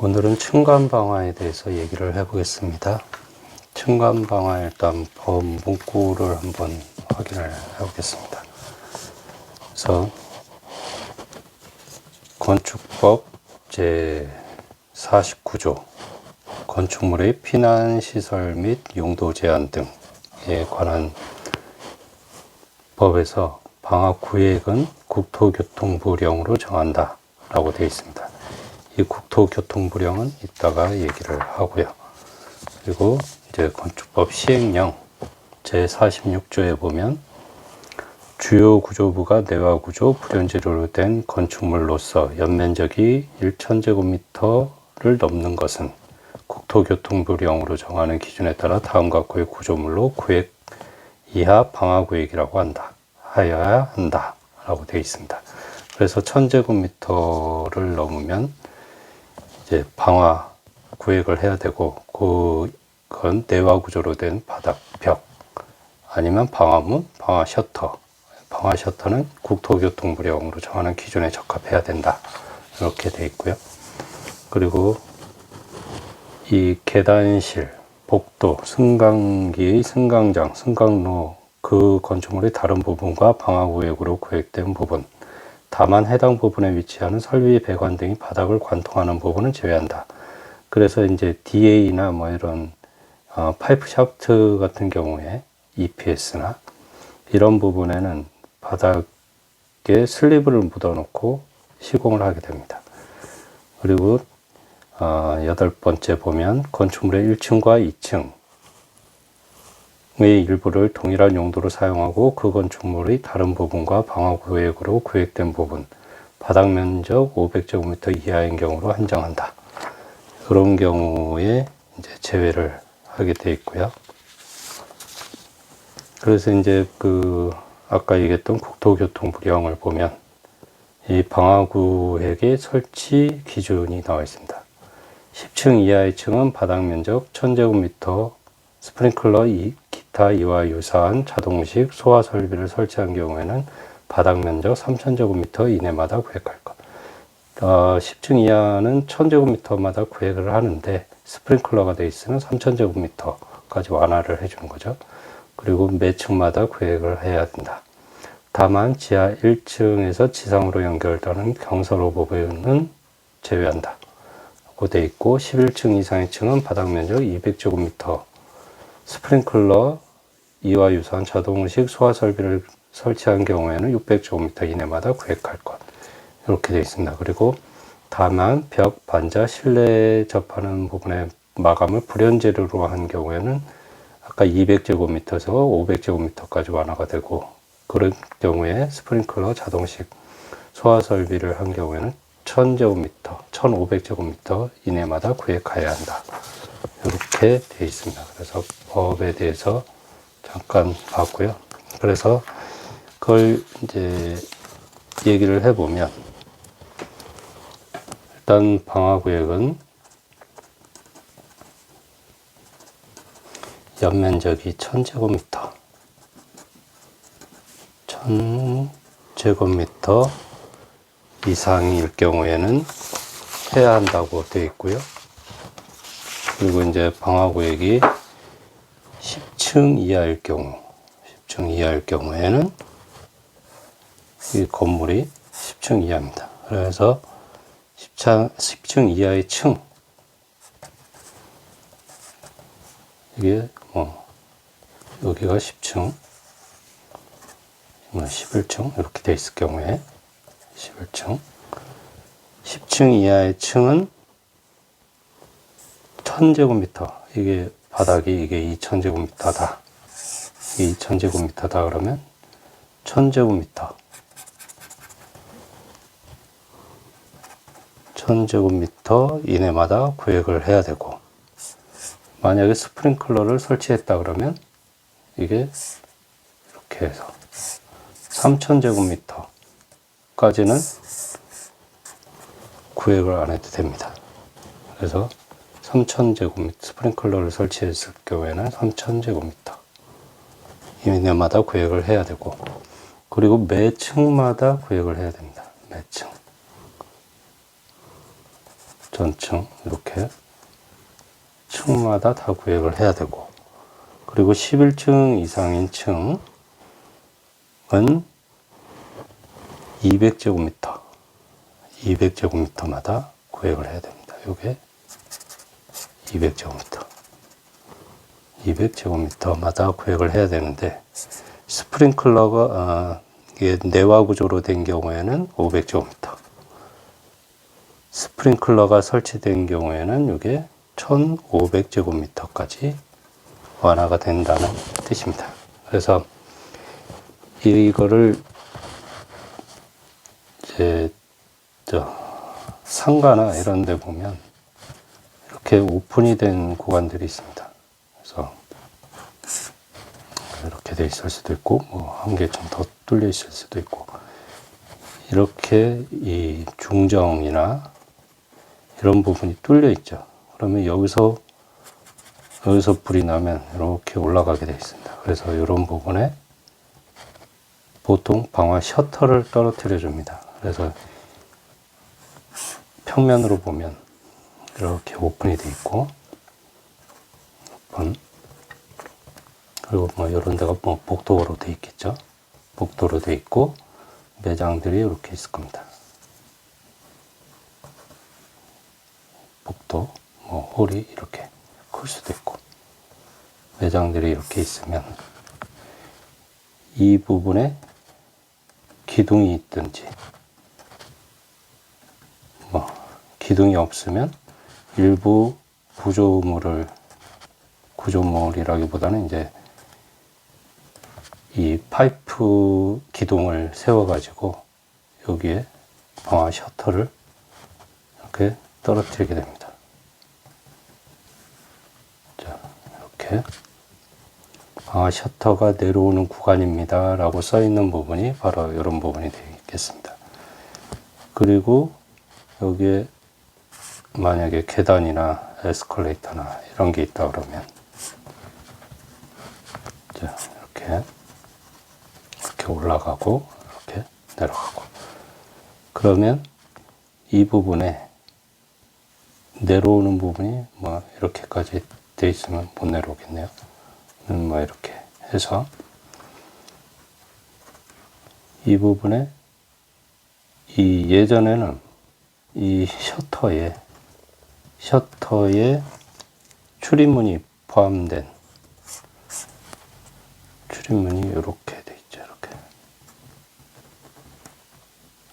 오늘은 층간 방화에 대해서 얘기를 해보겠습니다. 층간 방화 일단 법 문구를 한번 확인을 해보겠습니다. 그래서 건축법 제 49조 건축물의 피난시설 및 용도 제한 등에 관한 법에서 방화구획은 국토교통부령으로 정한다 라고 되어 있습니다. 이 국토교통부령은 이따가 얘기를 하고요. 그리고 이제 건축법 시행령 제46조에 보면 주요 구조부가 내화구조 불연지로 된 건축물로서 연면적이 1000제곱미터를 넘는 것은 국토교통부령으로 정하는 기준에 따라 다음과 같고의 구조물로 구획 이하 방화구획이라고 하여야 한다 라고 되어 있습니다. 그래서 1000제곱미터를 넘으면 이제 방화 구획을 해야 되고, 그건 내화 구조로 된 바닥, 벽, 아니면 방화문, 방화 셔터. 방화 셔터는 국토교통부령으로 정하는 기준에 적합해야 된다. 이렇게 되어 있고요. 그리고 이 계단실, 복도, 승강기, 승강장, 승강로, 그 건축물의 다른 부분과 방화 구획으로 구획된 부분, 다만 해당 부분에 위치하는 설비, 배관 등이 바닥을 관통하는 부분은 제외한다. 그래서 이제 DA나 뭐 이런 파이프 샤프트 같은 경우에 EPS나 이런 부분에는 바닥에 슬리브를 묻어놓고 시공을 하게 됩니다. 그리고 8번째 보면 건축물의 1층과 2층의 일부를 동일한 용도로 사용하고 그 건축물의 다른 부분과 방화구획으로 구획된 부분, 바닥 면적 500제곱미터 이하인 경우로 한정한다. 그런 경우에 이제 제외를 하게 되어 있고요. 그래서 이제 아까 얘기했던 국토교통부령을 보면 이 방화구획의 설치 기준이 나와 있습니다. 10층 이하의 층은 바닥 면적 1000제곱미터 스프링클러 기타 이와 유사한 자동식 소화 설비를 설치한 경우에는 바닥 면적 3000제곱미터 이내마다 구획할 것. 10층 이하는 1000제곱미터마다 구획을 하는데 스프링클러가 되어 있으면 3000제곱미터까지 완화를 해주는 거죠. 그리고 매 층마다 구획을 해야 된다. 다만 지하 1층에서 지상으로 연결되는 경사로 부분은 제외한다. 고 되어 있고 11층 이상의 층은 바닥 면적 200제곱미터 스프링클러 이와 유사한 자동식 소화 설비를 설치한 경우에는 600제곱미터 이내마다 구획할 것. 이렇게 되어 있습니다. 그리고 다만 벽, 반자, 실내에 접하는 부분의 마감을 불연재료로 한 경우에는 아까 200제곱미터에서 500제곱미터까지 완화가 되고, 그런 경우에 스프링클러 자동식 소화 설비를 한 경우에는 1000제곱미터, 1500제곱미터 이내마다 구획해야 한다. 이렇게 되어 있습니다. 그래서 법에 대해서 잠깐 봤고요. 그래서 그걸 이제 얘기를 해보면, 일단 방화구획은 연면적이 1000제곱미터, 1000제곱미터 이상일 경우에는 해야 한다고 되어 있고요. 그리고 이제 방화구획이 10층 이하일 경우에는 이 건물이 10층 이하입니다. 그래서 10층 이하의 층, 이게 여기가 10층, 11층 이렇게 되어 있을 경우에 11층, 10층 이하의 층은 1000제곱미터, 이게 바닥이 이게 2000제곱미터다. 이게 2000제곱미터다 그러면 1000제곱미터 1000제곱미터 이내마다 구획을 해야 되고, 만약에 스프링클러를 설치했다 그러면 이게 이렇게 해서 3000제곱미터까지는 구획을 안 해도 됩니다. 그래서 3000제곱미터 스프링클러를 설치했을 경우에는 3000제곱미터 이내마다 구획을 해야 되고, 그리고 매 층마다 구획을 해야 됩니다. 매 층. 전층 이렇게 층마다 다 구획을 해야 되고, 그리고 11층 이상인 층은 200제곱미터마다 구획을 해야 됩니다. 요게 200제곱미터마다 구획을 해야 되는데, 스프링클러가 이게 내화 구조로 된 경우에는 500제곱미터, 스프링클러가 설치된 경우에는 이게 1500제곱미터까지 완화가 된다는 뜻입니다. 그래서 이거를 이제 상가나 이런 데 보면 이렇게 오픈이 된 구간들이 있습니다. 그래서 이렇게 돼 있을 수도 있고, 뭐 한 개 좀 더 뚫려 있을 수도 있고, 이렇게 이 중정이나 이런 부분이 뚫려 있죠. 그러면 여기서 불이 나면 이렇게 올라가게 되어 있습니다. 그래서 이런 부분에 보통 방화 셔터를 떨어뜨려 줍니다. 그래서 평면으로 보면 이렇게 오픈이 되어 있고, 그리고 뭐 이런 데가 뭐 복도로 되어 있겠죠. 복도로 되어 있고, 매장들이 이렇게 있을 겁니다. 복도, 뭐 홀이 이렇게 클 수도 있고, 매장들이 이렇게 있으면 이 부분에 기둥이 있든지, 뭐 기둥이 없으면 일부 구조물이라기보다는 이제 이 파이프 기둥을 세워가지고 여기에 방화 셔터를 이렇게 떨어뜨리게 됩니다. 자, 이렇게 방화 셔터가 내려오는 구간입니다 라고 써 있는 부분이 바로 이런 부분이 되겠습니다. 그리고 여기에 만약에 계단이나 에스컬레이터나 이런 게 있다 그러면, 자, 이렇게 올라가고 이렇게 내려가고, 그러면 이 부분에 내려오는 부분이 뭐 이렇게까지 돼 있으면 못 내려오겠네요. 뭐 이렇게 해서 이 부분에 예전에는 이 셔터에 출입문이 포함된 출입문이 이렇게 돼 있죠. 이렇게.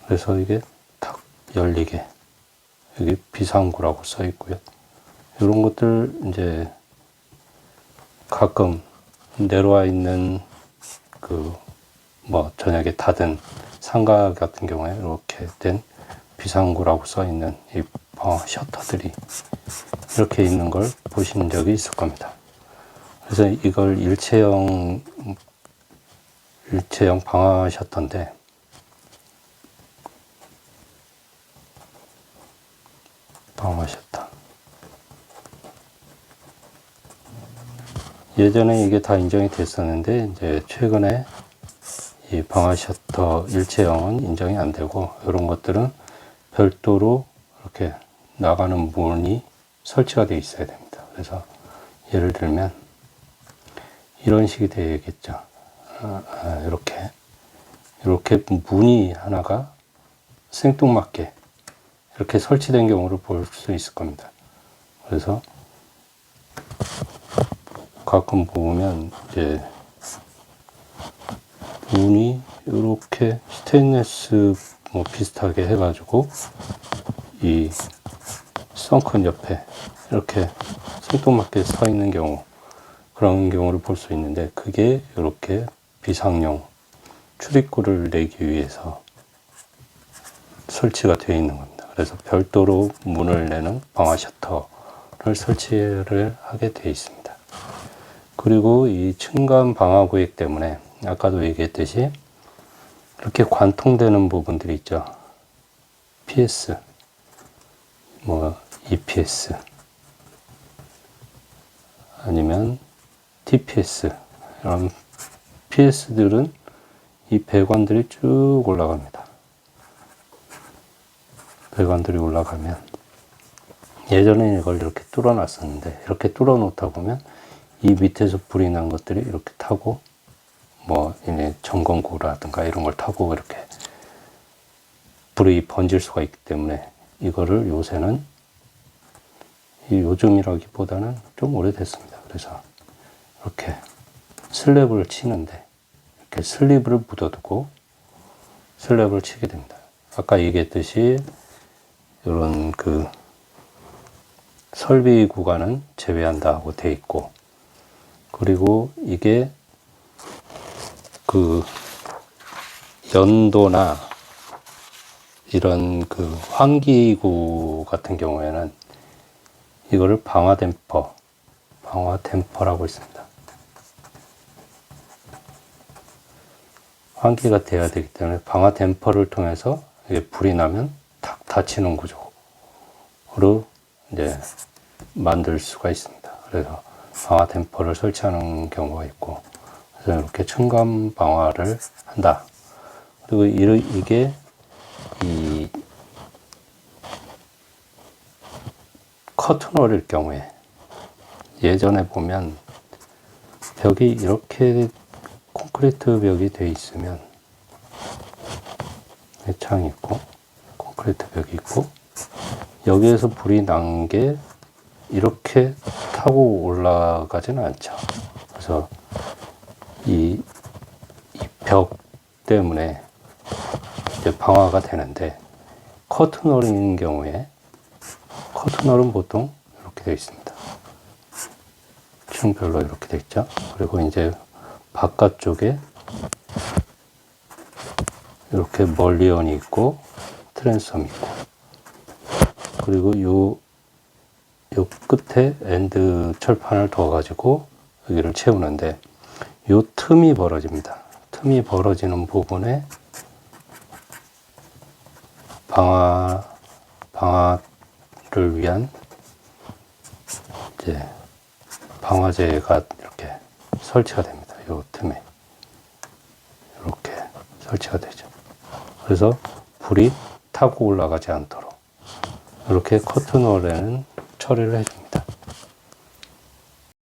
그래서 이게 탁 열리게, 여기 비상구라고 써 있고요. 이런 것들 이제 가끔 내려와 있는 뭐 저녁에 닫은 상가 같은 경우에 이렇게 된 비상구라고 써 있는 이 셔터들이 이렇게 있는 걸 보신 적이 있을 겁니다. 그래서 이걸 일체형 방화 셔터인데, 방화 셔터. 예전에 이게 다 인정이 됐었는데, 이제 최근에 이 방화 셔터 일체형은 인정이 안 되고, 이런 것들은 별도로 이렇게 나가는 문이 설치가 되어 있어야 됩니다. 그래서 예를 들면 이런 식이 되겠죠. 이렇게 문이 하나가 생뚱맞게 이렇게 설치된 경우를 볼 수 있을 겁니다. 그래서 가끔 보면 이제 문이 이렇게 스테인리스 뭐 비슷하게 해가지고 이 썬큰 옆에 이렇게 생뚱맞게 서 있는 경우, 그런 경우를 볼 수 있는데, 그게 이렇게 비상용 출입구를 내기 위해서 설치가 되어 있는 겁니다. 그래서 별도로 문을 내는 방화 셔터를 설치를 하게 되어 있습니다. 그리고 이 층간 방화 구획 때문에 아까도 얘기했듯이 이렇게 관통되는 부분들이 있죠. PS, 뭐 EPS, 아니면 TPS, 이런 PS들은 이 배관들이 쭉 올라갑니다. 배관들이 올라가면 예전에 이걸 이렇게 뚫어 놨었는데, 이렇게 뚫어 놓다 보면 이 밑에서 불이 난 것들이 이렇게 타고, 뭐 이제 전건구라든가 이런 걸 타고 이렇게 불이 번질 수가 있기 때문에, 이거를 요새는, 요즘이라기보다는 좀 오래됐습니다. 그래서 이렇게 슬랩을 치는데, 이렇게 슬립을 묻어두고 슬랩을 치게 됩니다. 아까 얘기했듯이 이런 그 설비 구간은 제외한다고 돼 있고, 그리고 이게 그 연도나 이런 그 환기구 같은 경우에는 이거를 방화 댐퍼라고 있습니다. 환기가 돼야 되기 때문에 방화 댐퍼를 통해서 이게 불이 나면 탁 닫히는 구조로 이제 만들 수가 있습니다. 그래서 방화 댐퍼를 설치하는 경우가 있고, 그래서 이렇게 층간 방화를 한다. 그리고 이게 이 커튼홀일 경우에, 예전에 보면 벽이 이렇게 콘크리트 벽이 돼 있으면, 창이 있고 콘크리트 벽이 있고, 여기에서 불이 난 게 이렇게 타고 올라가지는 않죠. 그래서 이 벽 때문에 이제 방화가 되는데, 커튼홀인 경우에, 커튼홀은 보통 이렇게 되어 있습니다. 층별로 이렇게 되어 있죠. 그리고 이제 바깥쪽에 이렇게 멀리언이 있고 트랜섬이 있고, 그리고 요 끝에 엔드 철판을 둬 가지고 여기를 채우는데, 요 틈이 벌어집니다. 틈이 벌어지는 부분에 방화를 위한 이제 방화제가 이렇게 설치가 됩니다. 요 틈에 이렇게 설치가 되죠. 그래서 불이 타고 올라가지 않도록 이렇게 커튼홀에는 처리를 해줍니다.